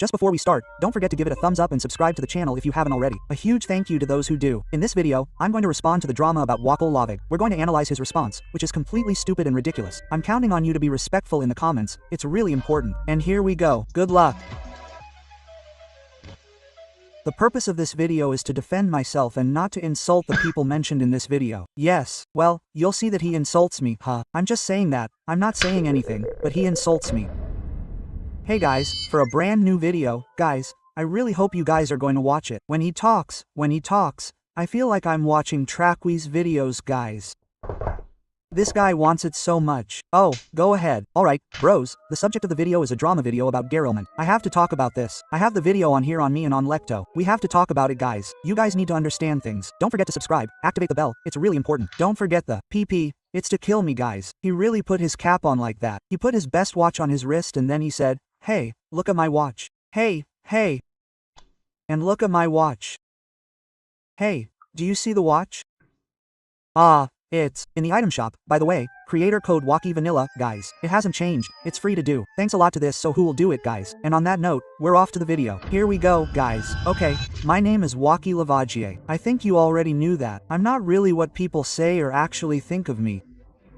Just before we start, don't forget to give it a thumbs up and subscribe to the channel if you haven't already. A huge thank you to those who do. In this video, I'm going to respond to the drama about Wakil Lavig. We're going to analyze his response, which is completely stupid and ridiculous. I'm counting on you to be respectful in the comments, it's really important. And here we go. Good luck. The purpose of this video is to defend myself and not to insult the people mentioned in this video. Yes, well, you'll see that he insults me, huh? I'm just saying that. I'm not saying anything, but he insults me. Hey guys, for a brand new video, guys, I really hope you guys are going to watch it. When he talks, I feel like I'm watching Trackwee's videos, guys. This guy wants it so much. Oh, go ahead. Alright, bros, the subject of the video is a drama video about Garelman. I have to talk about this. I have the video on here on me and on Lecto. We have to talk about it, guys. You guys need to understand things. Don't forget to subscribe, activate the bell, it's really important. Don't forget the PP. It's to kill me, guys. He really put his cap on like that. He put his best watch on his wrist and then he said, "Hey, look at my watch. Hey. And look at my watch. Hey, do you see the watch? It's in the item shop, by the way, creator code Waki Vanilla, guys. It hasn't changed, it's free to do. Thanks a lot to this, so who will do it, guys? And on that note, we're off to the video. Here we go, guys. Okay, my name is Waki Lavig. I think you already knew that. I'm not really what people say or actually think of me.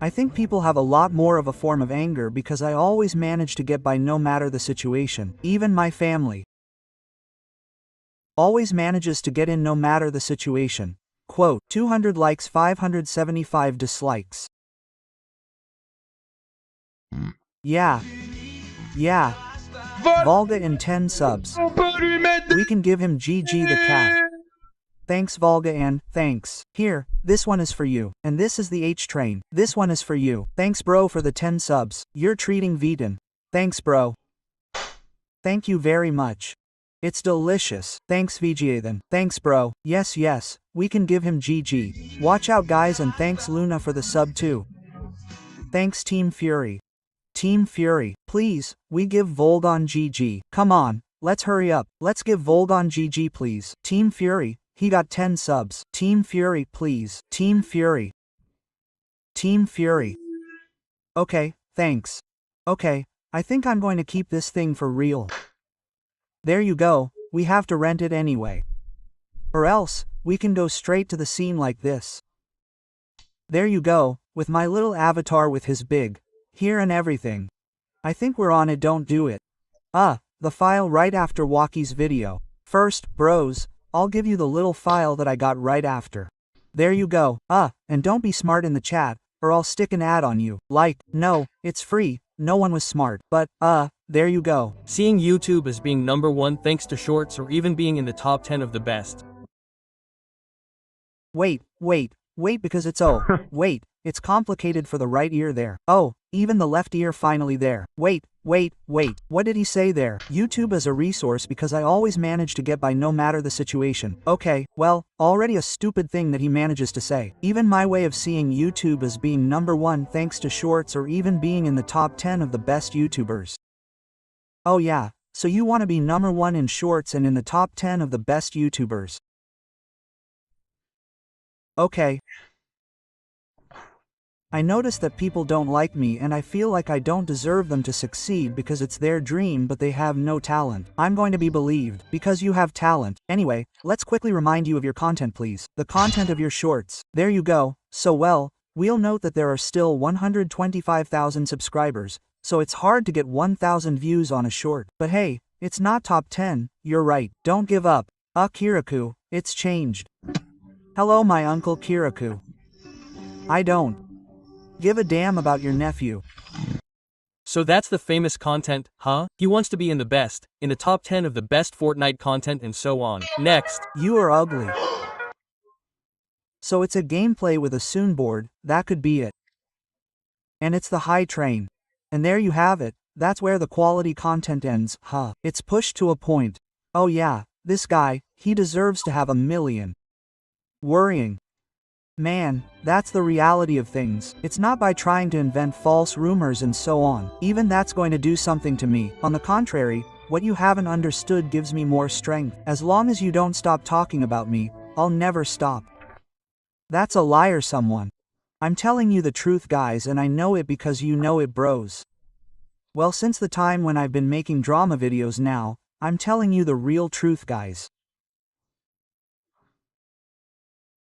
I think people have a lot more of a form of anger because I always manage to get by no matter the situation. Even my family always manages to get in no matter the situation. Quote, 200 likes, 575 dislikes. Yeah. Volga in 10 subs. We can give him GG the cat. Thanks Volga and, thanks. Here, this one is for you. And this is the H-Train. This one is for you. Thanks bro for the 10 subs. You're treating Vegan. Thanks bro. Thank you very much. It's delicious. Thanks VGA then. Thanks bro. Yes, we can give him GG. Watch out guys and thanks Luna for the sub too. Thanks Team Fury. Team Fury, please, we give Volgon GG. Come on, let's hurry up. Let's give Volgon GG please. Team Fury, he got 10 subs. Team Fury please. Team Fury. Team Fury. Okay, thanks. Okay, I think I'm going to keep this thing for real. There you go, we have to rent it anyway. Or else, we can go straight to the scene like this. There you go, with my little avatar with his big here and everything. I think we're on it, don't do it. The file right after Waki's video. First, bros, I'll give you the little file that I got right after. There you go, and don't be smart in the chat, or I'll stick an ad on you. Like, no, it's free, no one was smart, but, there you go. Seeing YouTube as being #1 thanks to shorts or even being in the top 10 of the best. Wait, because it's wait, it's complicated for the right ear there. Even the left ear finally there. Wait, what did he say there? YouTube as a resource because I always manage to get by no matter the situation. Okay, well, already a stupid thing that he manages to say. Even my way of seeing YouTube as being #1 thanks to shorts or even being in the top 10 of the best YouTubers. Oh yeah, so you want to be #1 in shorts and in the top 10 of the best YouTubers. Okay. I notice that people don't like me and I feel like I don't deserve them to succeed because it's their dream but they have no talent. I'm going to be believed because you have talent. Anyway, let's quickly remind you of your content please. The content of your shorts. There you go. So well, we'll note that there are still 125,000 subscribers, so it's hard to get 1,000 views on a short. But hey, it's not top 10, you're right. Don't give up. Kiraku, it's changed. Hello my uncle Kiraku. I don't give a damn about your nephew. So that's the famous content, huh? He wants to be in the best, in the top 10 of the best Fortnite content and so on. Next. You are ugly. So it's a gameplay with a soonboard, that could be it. And it's the high train. And there you have it, that's where the quality content ends, huh? It's pushed to a point. Oh yeah, this guy, he deserves to have 1 million. Worrying. Man, that's the reality of things. It's not by trying to invent false rumors and so on. Even that's going to do something to me. On the contrary, what you haven't understood gives me more strength. As long as you don't stop talking about me, I'll never stop. That's a liar someone. I'm telling you the truth guys and I know it because you know it bros. Well since the time when I've been making drama videos now, I'm telling you the real truth, guys.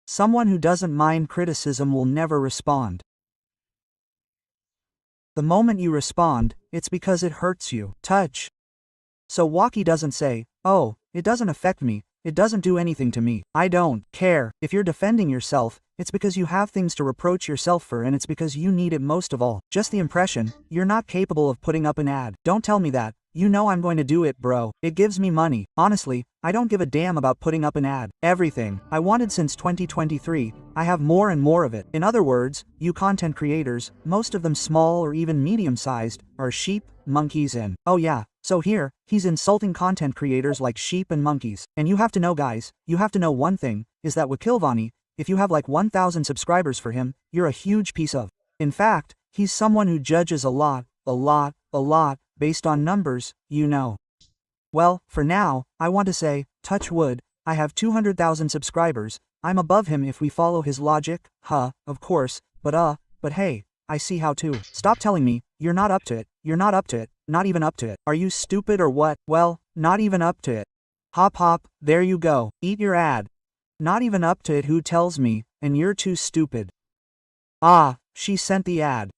Someone who doesn't mind criticism will never respond. The moment you respond, it's because it hurts you. Touch. So Waki doesn't say, "Oh, it doesn't affect me, it doesn't do anything to me. I don't care." If you're defending yourself, it's because you have things to reproach yourself for, and it's because you need it most of all. Just the impression, you're not capable of putting up an ad. Don't tell me that. You know I'm going to do it, bro. It gives me money. Honestly, I don't give a damn about putting up an ad. Everything I wanted since 2023, I have more and more of it. In other words, you content creators, most of them small or even medium-sized, are sheep, monkeys and, oh yeah, so here, he's insulting content creators like sheep and monkeys. And you have to know, guys, you have to know one thing, is that with Kilvani, if you have like 1,000 subscribers for him, you're a huge piece of. In fact, he's someone who judges a lot, based on numbers, you know. Well, for now, I want to say, touch wood, I have 200,000 subscribers, I'm above him if we follow his logic, of course, but hey, I see how to. Stop telling me, you're not up to it, not even up to it. Are you stupid or what? Well, not even up to it. Hop, there you go, eat your ad. Not even up to it, who tells me, and you're too stupid. Ah, she sent the ad.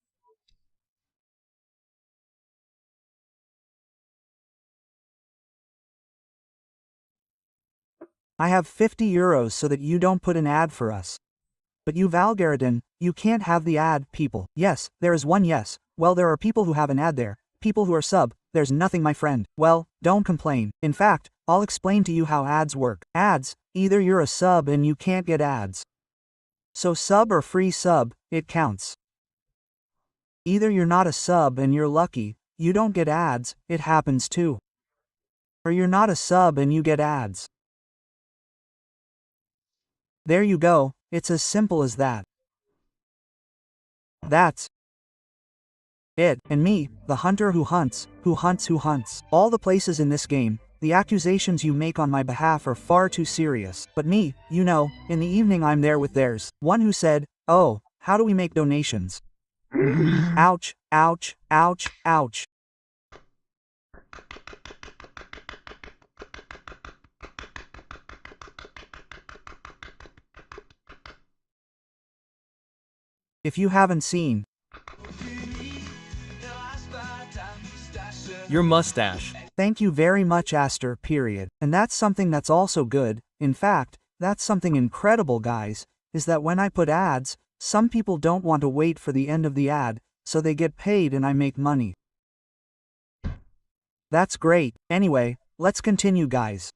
I have 50 euros so that you don't put an ad for us. But you Valgaritan, you can't have the ad, people. Yes, there is one yes. Well, there are people who have an ad there. People who are sub, there's nothing, my friend. Well, don't complain. In fact, I'll explain to you how ads work. Ads, either you're a sub and you can't get ads. So sub or free sub, it counts. Either you're not a sub and you're lucky, you don't get ads, it happens too. Or you're not a sub and you get ads. There you go, it's as simple as that. That's it. And me, the hunter who hunts. All the places in this game, the accusations you make on my behalf are far too serious. But me, you know, in the evening I'm there with theirs. One who said, "Oh, how do we make donations?" Ouch. If you haven't seen Your mustache. Thank you very much, Aster, period. And that's something that's also good, in fact, that's something incredible, guys, is that when I put ads, some people don't want to wait for the end of the ad, so they get paid and I make money. That's great. Anyway, let's continue, guys.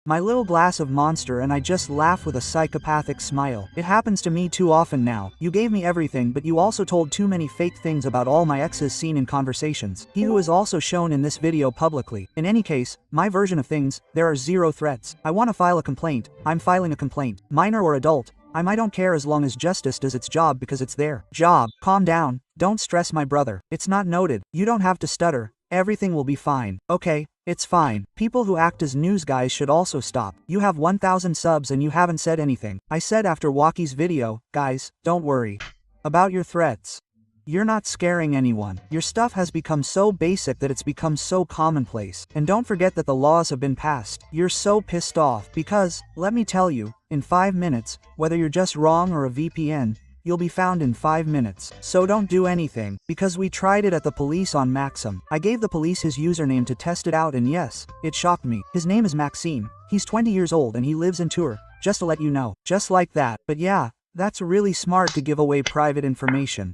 My little glass of Monster and I just laugh with a psychopathic smile. It happens to me too often now. You gave me everything, but you also told too many fake things about all my exes seen in conversations. He who is also shown in this video publicly. In any case, my version of things, there are 0 threats. I want to file a complaint. I'm filing a complaint. Minor or adult, I don't care as long as justice does its job because it's their job. Calm down. Don't stress, my brother. It's not noted. You don't have to stutter. Everything will be fine. Okay, it's fine. People who act as news guys should also stop. You have 1,000 subs and you haven't said anything. I said after Waki's video, guys, don't worry about your threats. You're not scaring anyone. Your stuff has become so basic that it's become so commonplace. And don't forget that the laws have been passed. You're so pissed off because, let me tell you, in 5 minutes, whether you're just wrong or a VPN, you'll be found in 5 minutes. So don't do anything, because we tried it at the police on Maxim. I gave the police his username to test it out and yes, it shocked me. His name is Maxime. He's 20 years old and he lives in Tours. Just to let you know. Just like that. But yeah, that's really smart to give away private information.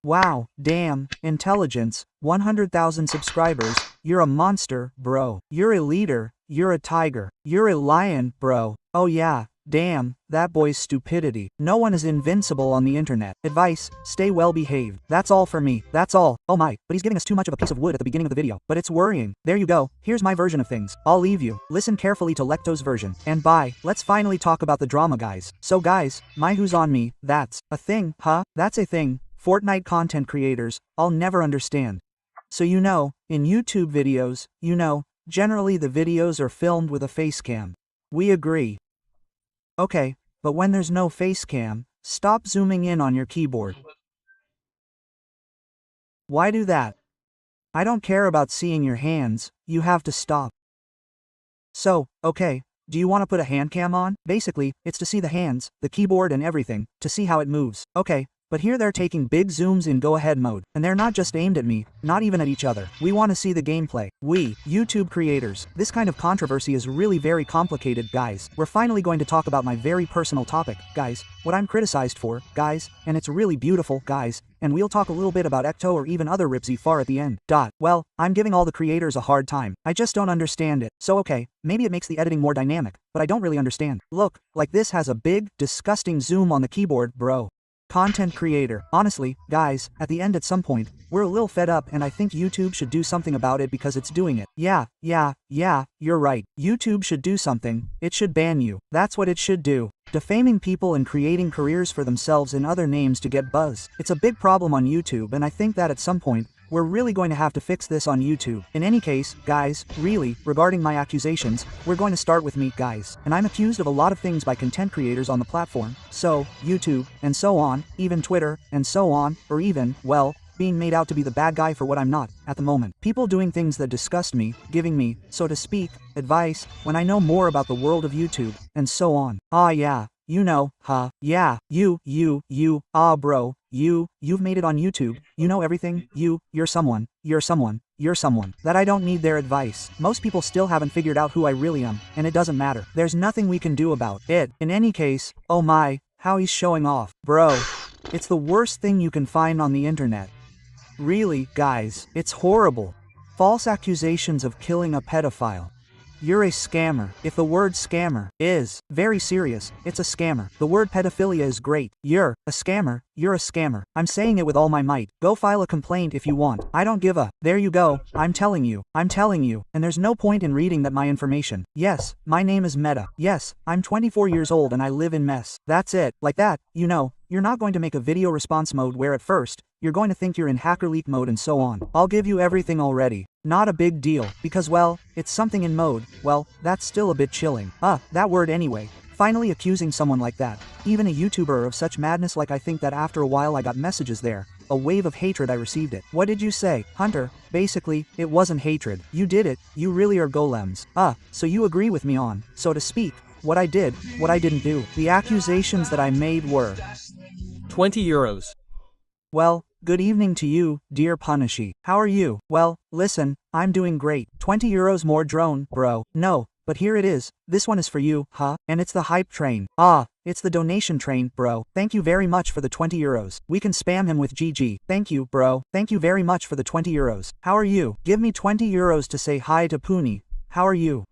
Wow, damn, intelligence, 100,000 subscribers, you're a monster, bro. You're a leader, you're a tiger, you're a lion, bro. Oh yeah. Damn, that boy's stupidity. No one is invincible on the internet. Advice, stay well behaved. That's all for me. That's all. Oh my, but he's giving us too much of a piece of wood at the beginning of the video. But it's worrying. There you go. Here's my version of things. I'll leave you. Listen carefully to Lecto's version. And bye. Let's finally talk about the drama, guys. So guys, my who's on me, that's a thing, huh? That's a thing. Fortnite content creators, I'll never understand. So you know, in YouTube videos, you know, generally the videos are filmed with a face cam. We agree. Okay, but when there's no face cam, stop zooming in on your keyboard. Why do that? I don't care about seeing your hands, you have to stop. So, okay. Do you want to put a hand cam on? Basically, it's to see the hands, the keyboard and everything, to see how it moves. Okay. But here they're taking big zooms in go-ahead mode, and they're not just aimed at me, not even at each other. We want to see the gameplay. We, YouTube creators, this kind of controversy is really very complicated, guys. We're finally going to talk about my very personal topic, guys, what I'm criticized for, guys, and it's really beautiful, guys, and we'll talk a little bit about Ecto or even other Ripsy far at the end. Well, I'm giving all the creators a hard time. I just don't understand it. So okay, maybe it makes the editing more dynamic, but I don't really understand. Look, like this has a big, disgusting zoom on the keyboard, bro. Content creator. Honestly, guys, at the end at some point, we're a little fed up and I think YouTube should do something about it because it's doing it. Yeah, you're right. YouTube should do something. It should ban you. That's what it should do. Defaming people and creating careers for themselves in other names to get buzz. It's a big problem on YouTube and I think that at some point, we're really going to have to fix this on YouTube. In any case, guys, really, regarding my accusations, we're going to start with me, guys. And I'm accused of a lot of things by content creators on the platform. So, YouTube, and so on, even Twitter, and so on, or even, well, being made out to be the bad guy for what I'm not, at the moment. People doing things that disgust me, giving me, so to speak, advice, when I know more about the world of YouTube, and so on. Yeah. You know, yeah, bro, you've made it on YouTube, you know everything, you're someone, that I don't need their advice. Most people still haven't figured out who I really am, and it doesn't matter. There's nothing we can do about it. In any case, oh my, how he's showing off. Bro, it's the worst thing you can find on the internet. Really, guys, it's horrible. False accusations of killing a pedophile. You're a scammer. If the word scammer is very serious, it's a scammer. The word pedophilia is great. You're a scammer. You're a scammer. I'm saying it with all my might. Go file a complaint if you want. I don't give a. There you go. I'm telling you. And there's no point in reading that my information. Yes, my name is Meta. Yes, I'm 24 years old and I live in mess. That's it. Like that, you know, you're not going to make a video response mode where at first, you're going to think you're in hacker leak mode and so on. I'll give you everything already. Not a big deal, because well, it's something in mode, well, that's still a bit chilling. That word anyway. Finally accusing someone like that, even a YouTuber of such madness, like I think that after a while I got messages there. A wave of hatred, I received it. What did you say, Hunter? Basically, it wasn't hatred. You did it, you really are golems. So you agree with me on, so to speak, what I did, what I didn't do. The accusations that I made were 20 euros. Well, good evening to you, dear Punishy. How are you? Well, listen, I'm doing great. 20 euros more drone, bro. No, but here it is. This one is for you, and it's the hype train. It's the donation train, bro. Thank you very much for the 20 euros. We can spam him with GG. Thank you, bro. Thank you very much for the 20 euros. How are you? Give me 20 euros to say hi to Puni. How are you?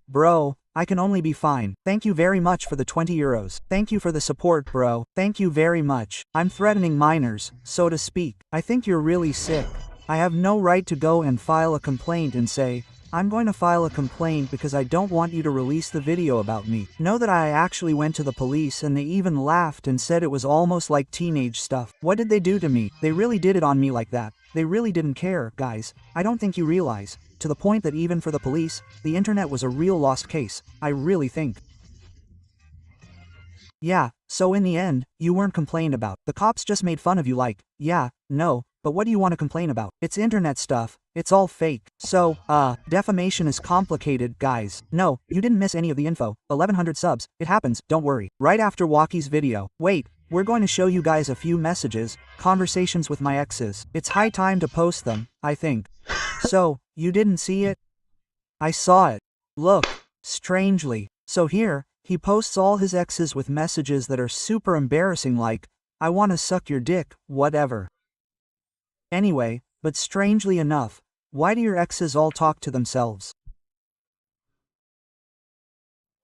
Bro. I can only be fine. Thank you very much for the 20 euros. Thank you for the support, bro. Thank you very much. I'm threatening minors, so to speak. I think you're really sick. I have no right to go and file a complaint and say, I'm going to file a complaint because I don't want you to release the video about me. Know that I actually went to the police and they even laughed and said it was almost like teenage stuff. What did they do to me? They really did it on me like that. They really didn't care, guys. I don't think you realize. To the point that even for the police, the internet was a real lost case, I really think. Yeah, so in the end, you weren't complained about. The cops just made fun of you like, yeah, no, but what do you want to complain about? It's internet stuff, it's all fake. So, defamation is complicated, guys. No, you didn't miss any of the info. 1100 subs, it happens, don't worry. Right after Walkie's video. Wait, we're going to show you guys a few messages, conversations with my exes. It's high time to post them, I think. So, you didn't see it? I saw it. Look, strangely. So here, he posts all his exes with messages that are super embarrassing like, I wanna suck your dick, whatever. Anyway, but strangely enough, why do your exes all talk to themselves?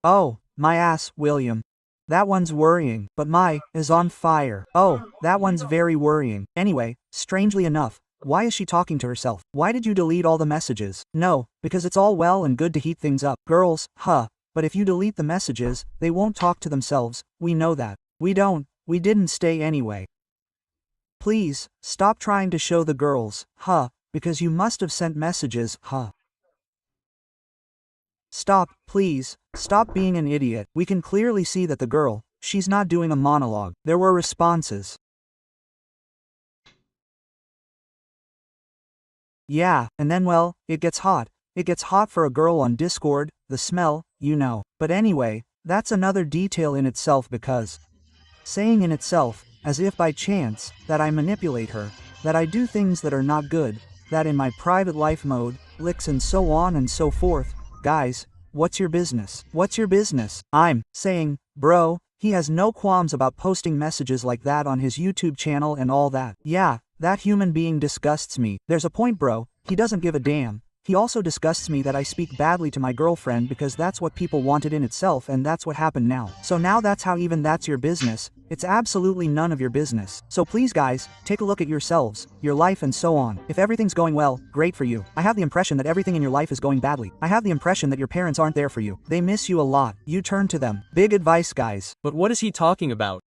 Oh, my ass, William. That one's worrying, but my is on fire. Oh, that one's very worrying. Anyway, strangely enough, why is she talking to herself? Why did you delete all the messages? No, because it's all well and good to heat things up. Girls, but if you delete the messages, they won't talk to themselves, we know that. We didn't stay anyway. Please, stop trying to show the girls, because you must have sent messages, Stop, please, stop being an idiot. We can clearly see that the girl, she's not doing a monologue. There were responses. Yeah, and then well, it gets hot. It gets hot for a girl on Discord, the smell, you know. But anyway, that's another detail in itself because saying in itself, as if by chance, that I manipulate her, that I do things that are not good, that in my private life mode, licks and so on and so forth, guys, what's your business? What's your business? I'm saying, bro, he has no qualms about posting messages like that on his YouTube channel and all that. Yeah, that human being disgusts me. There's a point, bro, he doesn't give a damn. He also disgusts me that I speak badly to my girlfriend because that's what people wanted in itself and that's what happened now. So now that's how even that's your business. It's absolutely none of your business. So please guys, take a look at yourselves, your life and so on. If everything's going well, great for you. I have the impression that everything in your life is going badly. I have the impression that your parents aren't there for you. They miss you a lot. You turn to them. Big advice, guys. But what is he talking about?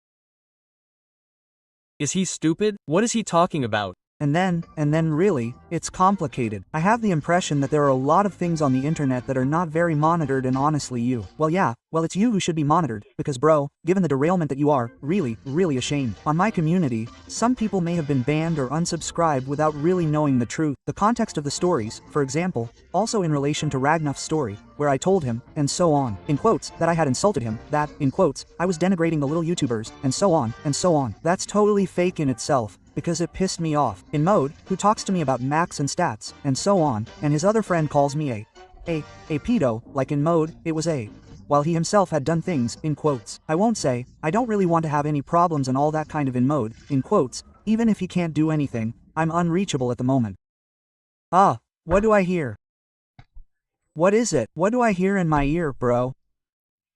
Is he stupid? What is he talking about? And then really, it's complicated. I have the impression that there are a lot of things on the internet that are not very monitored and honestly you. Well yeah, well it's you who should be monitored, because bro, given the derailment that you are, really ashamed. On my community, some people may have been banned or unsubscribed without really knowing the truth. The context of the stories, for example, also in relation to Ragnar's story, where I told him, and so on, in quotes, that I had insulted him, that, in quotes, I was denigrating the little YouTubers, and so on, and so on. That's totally fake in itself, because it pissed me off. In mode, who talks to me about max and stats, and so on, and his other friend calls me a pedo, like in mode, it was while he himself had done things, in quotes. I won't say, I don't really want to have any problems and all that kind of in mode, in quotes, even if he can't do anything, I'm unreachable at the moment. Ah, what do I hear? What is it? What do I hear in my ear, bro?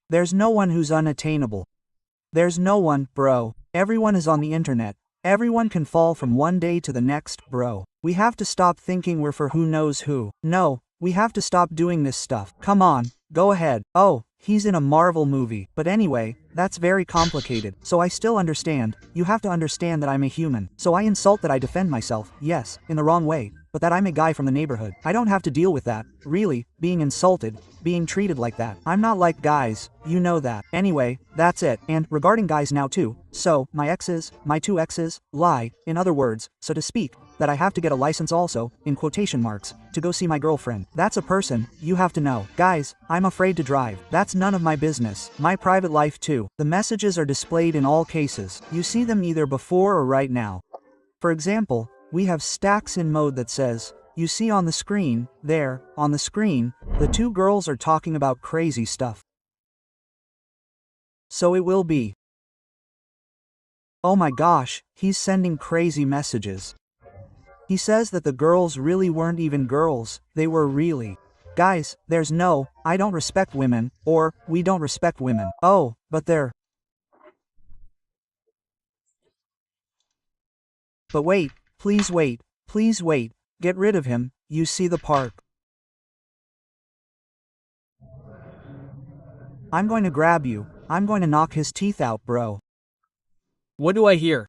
There's no one who's unattainable. There's no one, bro. Everyone is on the internet. Everyone can fall from one day to the next, bro. We have to stop thinking we're for who knows who. No, we have to stop doing this stuff. Come on, go ahead. Oh, he's in a Marvel movie. But anyway, that's very complicated. So I still understand. You have to understand that I'm a human. So I insult that I defend myself, yes, in the wrong way, but that I'm a guy from the neighborhood. I don't have to deal with that, really, being insulted, being treated like that. I'm not like guys, you know that. Anyway, that's it. And regarding guys now too, so, my two exes, lie, in other words, so to speak, that I have to get a license also, in quotation marks, to go see my girlfriend. That's a person, you have to know. Guys, I'm afraid to drive. That's none of my business. My private life too. The messages are displayed in all cases. You see them either before or right now. For example, we have stacks in mode that says, you see on the screen, there, on the screen, the two girls are talking about crazy stuff. So it will be. Oh my gosh, he's sending crazy messages. He says that the girls really weren't even girls, they were really. Guys, there's no, I don't respect women, or, we don't respect women. Oh, but they're. But wait, please wait, get rid of him, you see the park. I'm going to grab you, I'm going to knock his teeth out, bro. What do I hear?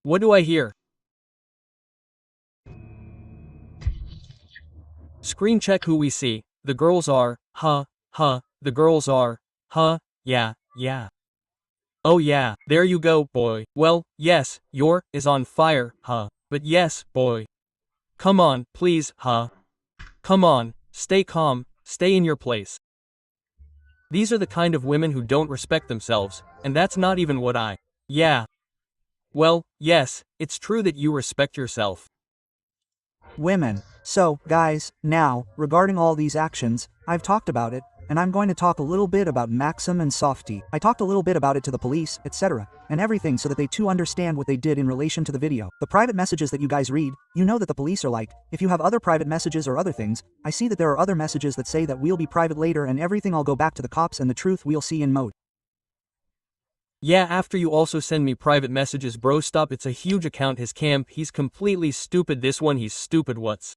What do I hear? Screen check who we see. The girls are, the girls are, yeah. Oh yeah, there you go, boy. Well, yes, your is on fire, but yes, boy. Come on, please, Come on, stay calm, stay in your place. These are the kind of women who don't respect themselves, and that's not even what I. Yeah. Well, yes, it's true that you respect yourself. Women. So, guys, now, regarding all these actions, I've talked about it, and I'm going to talk a little bit about Maxim and Softy. I talked a little bit about it to the police, etc., and everything so that they too understand what they did in relation to the video. The private messages that you guys read, you know that the police are like, if you have other private messages or other things, I see that there are other messages that say that we'll be private later and everything I'll go back to the cops and the truth we'll see in mode. Yeah, after you also send me private messages, bro, stop, it's a huge account, his camp, he's completely stupid, this one, he's stupid, what's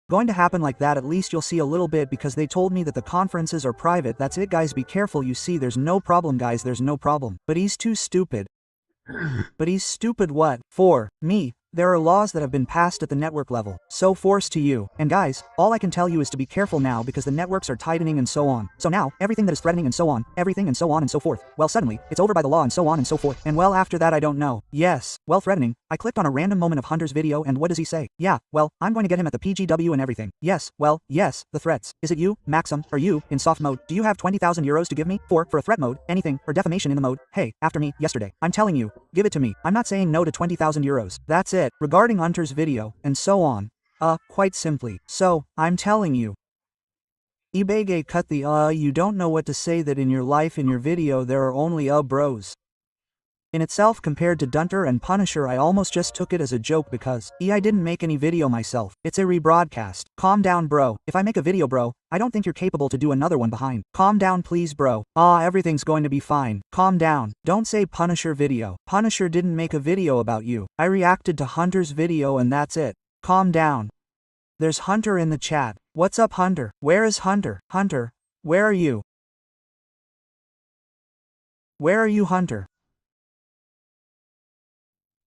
going to happen like that? At least you'll see a little bit because they told me that the conferences are private. That's it, guys, be careful. You see, there's no problem, guys, there's no problem. But he's too stupid. But he's stupid what? For me, there are laws that have been passed at the network level, so force to you. And guys, all I can tell you is to be careful now because the networks are tightening and so on. So now, everything that is threatening and so on, everything and so on and so forth, well, suddenly, it's over by the law and so on and so forth. And well, after that I don't know. Yes, well, threatening, I clicked on a random moment of Hunter's video and what does he say? Yeah, well, I'm going to get him at the PGW and everything. Yes, well, yes, the threats. Is it you, Maxim, or you, in soft mode? Do you have 20,000 euros to give me? For a threat mode, anything, or defamation in the mode? Hey, after me, yesterday. I'm telling you, give it to me. I'm not saying no to 20,000 euros. That's it. Regarding Hunter's video, and so on. Quite simply. So, I'm telling you. Ibege cut the you don't know what to say that in your life in your video there are only bros. In itself compared to Dunter and Punisher I almost just took it as a joke because I didn't make any video myself. It's a rebroadcast. Calm down bro. If I make a video bro, I don't think you're capable to do another one behind. Calm down please bro. Everything's going to be fine. Calm down. Don't say Punisher video. Punisher didn't make a video about you. I reacted to Hunter's video and that's it. Calm down. There's Hunter in the chat. What's up Hunter? Where is Hunter? Hunter, where are you? Where are you Hunter?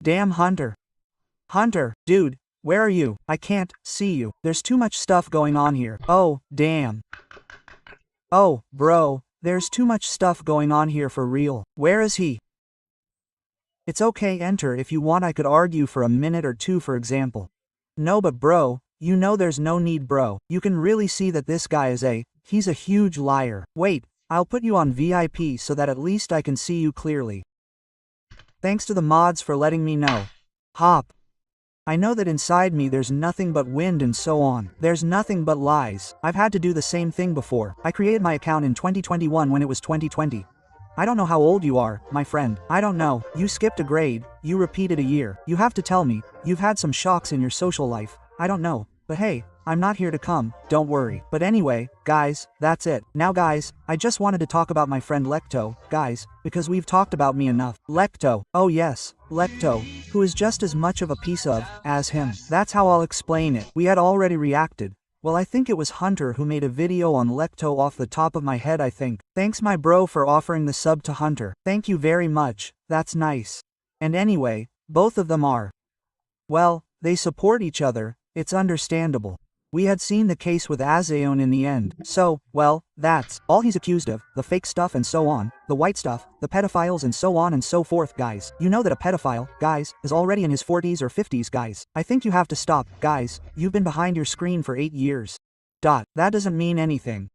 Damn Hunter. Hunter, dude, where are you? I can't see you. There's too much stuff going on here. Oh, damn. Oh, bro, there's too much stuff going on here for real. Where is he? It's okay enter if you want I could argue for a minute or two for example. No but bro, you know there's no need bro. You can really see that this guy is he's a huge liar. Wait, I'll put you on VIP so that at least I can see you clearly. Thanks to the mods for letting me know. Hop. I know that inside me there's nothing but wind and so on. There's nothing but lies. I've had to do the same thing before. I created my account in 2021 when it was 2020. I don't know how old you are, my friend. I don't know. You skipped a grade. You repeated a year. You have to tell me. You've had some shocks in your social life. I don't know. But hey, I'm not here to come, don't worry. But anyway, guys, that's it. Now guys, I just wanted to talk about my friend Lecto, guys, because we've talked about me enough. Lecto, oh yes, Lecto, who is just as much of a piece of, as him. That's how I'll explain it. We had already reacted. Well I think it was Hunter who made a video on Lecto off the top of my head I think. Thanks my bro for offering the sub to Hunter. Thank you very much, that's nice. And anyway, both of them are. Well, they support each other. It's understandable. We had seen the case with Azeon in the end. So, well, that's all he's accused of, the fake stuff and so on, the white stuff, the pedophiles and so on and so forth guys. You know that a pedophile, guys, is already in his 40s or 50s guys. I think you have to stop, guys, you've been behind your screen for 8 years. That doesn't mean anything.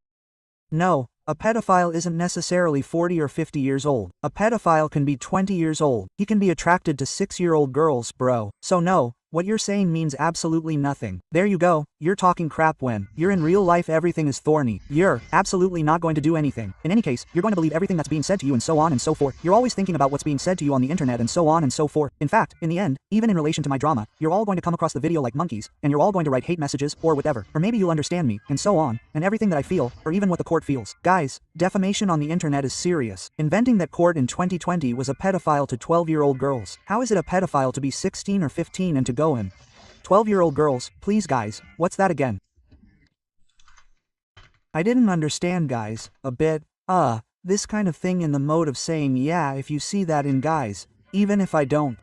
No, a pedophile isn't necessarily 40 or 50 years old. A pedophile can be 20 years old. He can be attracted to 6-year-old girls, bro. So no. What you're saying means absolutely nothing. There you go, you're talking crap when you're in real life everything is thorny. You're absolutely not going to do anything. In any case, you're going to believe everything that's being said to you and so on and so forth. You're always thinking about what's being said to you on the internet and so on and so forth. In fact, in the end, even in relation to my drama, you're all going to come across the video like monkeys, and you're all going to write hate messages or whatever. Or maybe you'll understand me, and so on, and everything that I feel, or even what the court feels. Guys, defamation on the internet is serious. Inventing that court in 2020 was a pedophile to 12-year-old girls. How is it a pedophile to be 16 or 15 and to go in? 12-year-old girls, please guys, what's that again? I didn't understand guys, a bit, this kind of thing in the mode of saying yeah if you see that in guys, even if I don't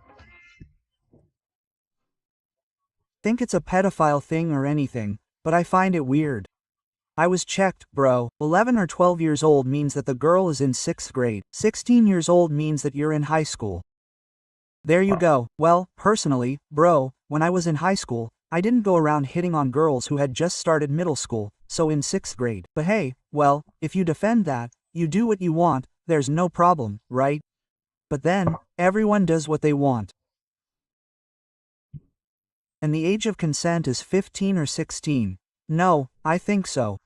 think it's a pedophile thing or anything, but I find it weird. I was checked, bro. 11 or 12 years old means that the girl is in 6th grade. 16 years old means that you're in high school. There you go. Well, personally, bro, when I was in high school, I didn't go around hitting on girls who had just started middle school, so in 6th grade. But hey, well, if you defend that, you do what you want, there's no problem, right? But then, everyone does what they want. And the age of consent is 15 or 16. No, I think so.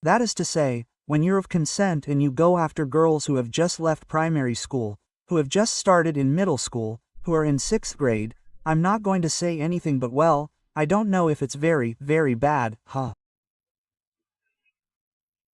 That is to say, when you're of consent and you go after girls who have just left primary school, who have just started in middle school, who are in 6th grade, I'm not going to say anything but well, I don't know if it's very, very bad, huh?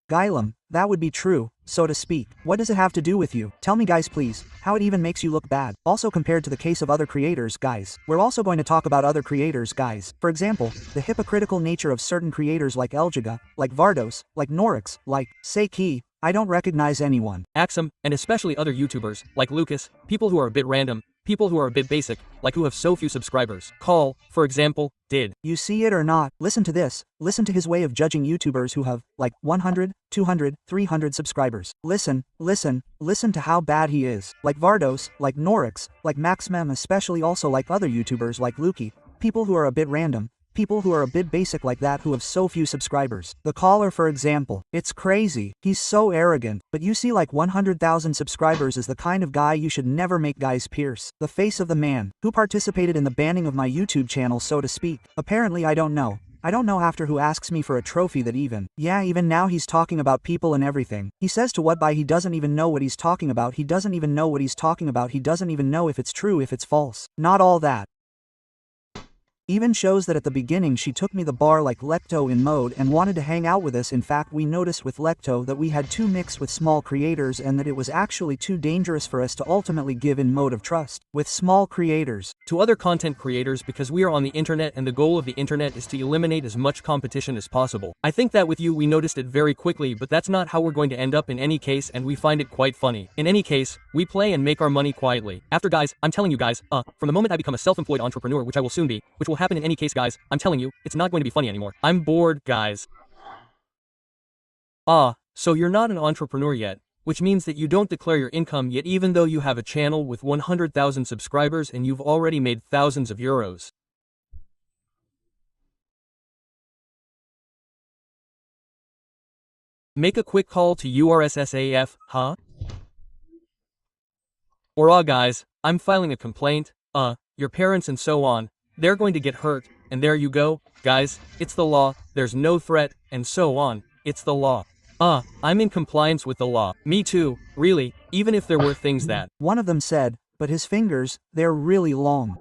Gylum, that would be true, so to speak. What does it have to do with you? Tell me guys please, how it even makes you look bad. Also compared to the case of other creators guys. We're also going to talk about other creators guys. For example, the hypocritical nature of certain creators like Elgiga, like Vardos, like Norix, like, Seiki. I don't recognize anyone. Axum, and especially other YouTubers, like Lucas, people who are a bit random, people who are a bit basic, like who have so few subscribers. Call, for example, did. You see it or not, listen to this. Listen to his way of judging YouTubers who have, like, 100, 200, 300 subscribers. Listen to how bad he is. Like Vardos, like Norix, like Maxmem, especially also like other YouTubers like Lukey. People who are a bit random. People who are a bit basic like that who have so few subscribers. The caller, for example. It's crazy. He's so arrogant. But you see, like 100,000 subscribers is the kind of guy you should never make guys pierce. The face of the man who participated in the banning of my YouTube channel, so to speak. Apparently I don't know. I don't know after who asks me for a trophy that even now he's talking about people and everything. He says to what by he doesn't even know what he's talking about. He doesn't even know what he's talking about. He doesn't even know if it's true, if it's false. Not all that. Even shows that at the beginning she took me the bar like Lecto in mode and wanted to hang out with us. In fact, we noticed with Lecto that we had too mixed with small creators and that it was actually too dangerous for us to ultimately give in mode of trust with small creators to other content creators, because we are on the internet and the goal of the internet is to eliminate as much competition as possible. I think that with you we noticed it very quickly, but that's not how we're going to end up in any case, and we find it quite funny. In any case, we play and make our money quietly. After, guys, I'm telling you guys, from the moment I become a self-employed entrepreneur, which I will soon be, which will happen in any case, guys, I'm telling you, it's not going to be funny anymore. I'm bored, guys. So you're not an entrepreneur yet, which means that you don't declare your income yet, even though you have a channel with 100,000 subscribers and you've already made thousands of euros. Make a quick call to URSSAF, huh? Or guys, I'm filing a complaint, your parents and so on. They're going to get hurt, and there you go, guys, it's the law, there's no threat, and so on, it's the law. I'm in compliance with the law. Me too, really, even if there were things that. One of them said, but his fingers, they're really long.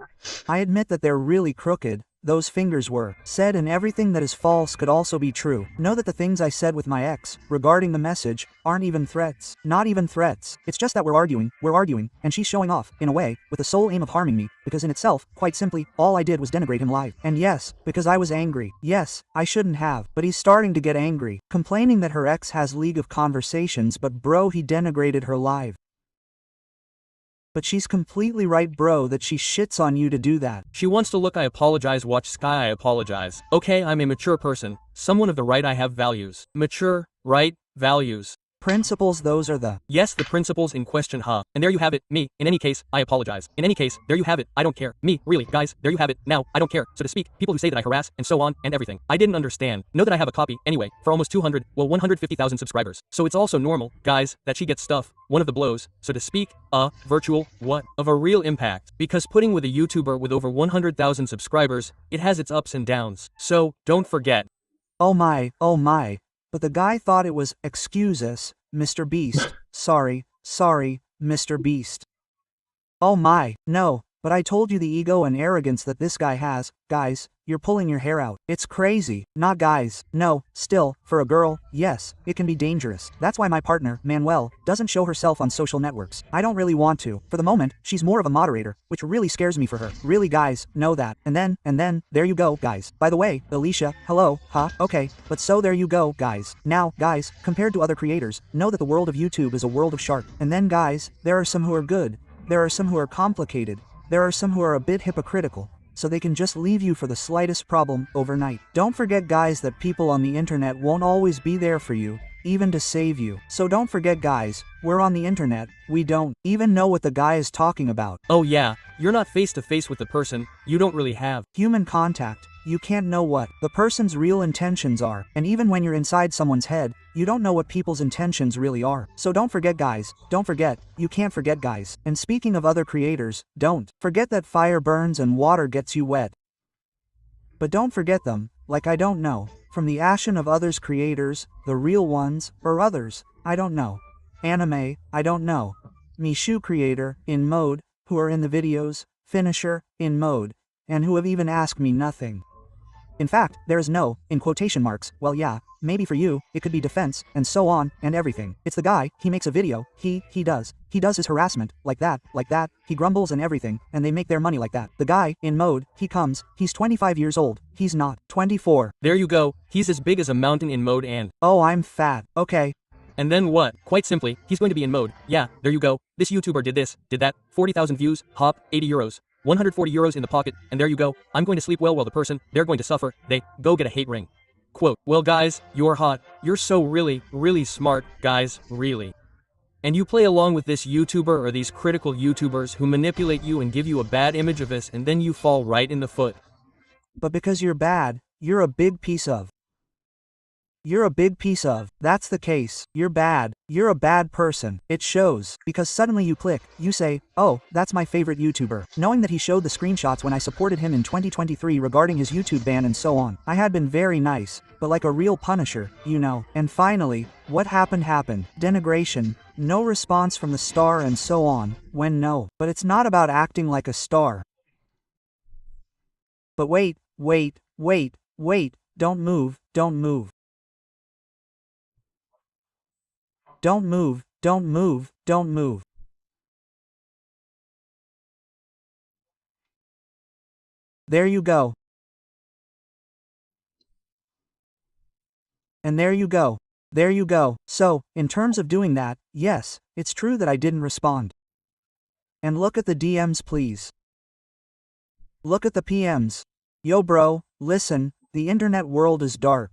I admit that they're really crooked. Those fingers were said, and everything that is false could also be true. Know that the things I said with my ex regarding the message aren't even threats. Not even threats. It's just that we're arguing, and she's showing off, in a way, with the sole aim of harming me, because in itself, quite simply, all I did was denigrate him live. And yes, because I was angry. Yes, I shouldn't have, but he's starting to get angry, complaining that her ex has League of Conversations, but bro, he denigrated her live. But she's completely right, bro, that she shits on you to do that. She wants to look, I apologize, watch Sky, I apologize. Okay, I'm a mature person, someone of the right, I have values. Mature, right, values. Principles, those are the. Yes, the principles in question, huh? And there you have it, me. In any case, I apologize. In any case, there you have it, I don't care. Me, really, guys, there you have it, now, I don't care. So to speak, people who say that I harass, and so on, and everything. I didn't understand. Know that I have a copy, anyway, for almost 150,000 subscribers. So it's also normal, guys, that she gets stuff, one of the blows, so to speak, virtual, what? Of a real impact. Because putting with a YouTuber with over 100,000 subscribers, it has its ups and downs. So, don't forget. Oh my. But the guy thought it was, excuse us, Mr. Beast. Sorry, Mr. Beast. Oh my, no, but I told you the ego and arrogance that this guy has. Guys, you're pulling your hair out. It's crazy. Not guys. No, still, for a girl, yes, it can be dangerous. That's why my partner, Manuel, doesn't show herself on social networks. I don't really want to. For the moment, she's more of a moderator, which really scares me for her. Really, guys, know that. And then, there you go, guys. By the way, Alicia, hello, huh? Okay, but so there you go, guys. Now, guys, compared to other creators, know that the world of YouTube is a world of shark. And then, guys, there are some who are good. There are some who are complicated. There are some who are a bit hypocritical, so they can just leave you for the slightest problem overnight. Don't forget, guys, that people on the internet won't always be there for you, even to save you. So don't forget, guys, we're on the internet, we don't even know what the guy is talking about. Oh yeah, you're not face to face with the person, you don't really have human contact. You can't know what the person's real intentions are, and even when you're inside someone's head, you don't know what people's intentions really are. So don't forget, guys, don't forget, you can't forget, guys. And speaking of other creators, don't forget that fire burns and water gets you wet. But don't forget them, like I don't know, from the ashen of others creators, the real ones, or others, I don't know. Anime, I don't know. Mishu creator, in mode, who are in the videos, finisher, in mode, and who have even asked me nothing. In fact, there is no, in quotation marks, well yeah, maybe for you, it could be defense, and so on, and everything. It's the guy, he makes a video, he does his harassment, like that, he grumbles and everything, and they make their money like that. The guy, in mode, he comes, he's 25 years old, he's not, 24. There you go, he's as big as a mountain in mode and. Oh, I'm fat, okay. And then what? Quite simply, he's going to be in mode, yeah, there you go, This YouTuber did this, did that, 40,000 views, hop, 80 euros, 140 euros in the pocket, and there you go, I'm going to sleep well while the person, they're going to suffer, they, go get a hate ring. Quote, well guys, you're hot, you're so really smart, guys, really. And you play along with this YouTuber or these critical YouTubers who manipulate you and give you a bad image of us and then you fall right in the foot. But because you're bad, you're a big piece of. You're a big piece of. That's the case. You're bad. You're a bad person. It shows. Because suddenly you click, you say, oh, that's my favorite YouTuber. Knowing that he showed the screenshots when I supported him in 2023 regarding his YouTube ban and so on. I had been very nice, but like a real Punisher, you know. And finally, what happened. Denigration, no response from the star and so on, when no. But it's not about acting like a star. But wait, don't move. Don't move. There you go. And there you go. So, in terms of doing that, yes, it's true that I didn't respond. And look at the DMs please. Look at the PMs. Yo bro, listen, the internet world is dark.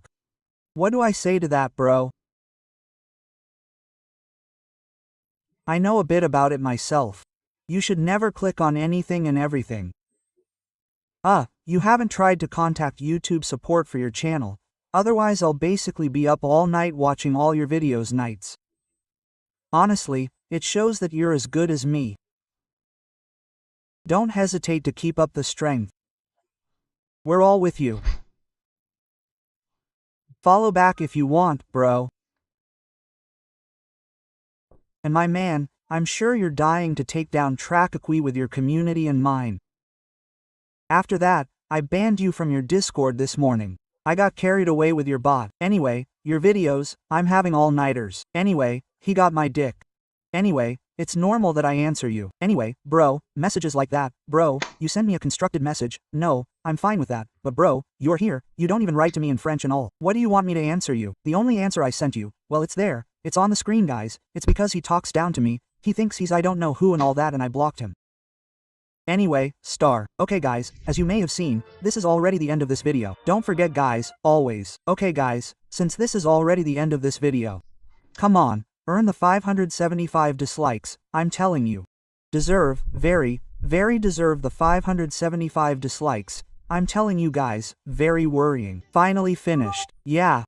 What do I say to that, bro? I know a bit about it myself. You should never click on anything and everything. You haven't tried to contact YouTube support for your channel, otherwise I'll basically be up all night watching all your videos nights. Honestly, it shows that you're as good as me. Don't hesitate to keep up the strength. We're all with you. Follow back if you want, bro. And my man, I'm sure you're dying to take down Trackaqui with your community and mine. After that, I banned you from your Discord this morning. I got carried away with your bot. Anyway, your videos, I'm having all-nighters. Anyway, he got my dick. Anyway, it's normal that I answer you. Anyway, bro, messages like that, bro, you send me a constructed message, no, I'm fine with that, but bro, you're here, you don't even write to me in French and all. What do you want me to answer you? The only answer I sent you, well it's there, it's on the screen guys, it's because he talks down to me, he thinks he's I don't know who and all that and I blocked him. Anyway, star. Okay guys, as you may have seen, this is already the end of this video. Don't forget guys, always. Okay guys, since this is already the end of this video. Come on, earn the 575 dislikes, I'm telling you. Deserve, very deserve the 575 dislikes. I'm telling you guys, very worrying. Finally finished. Yeah,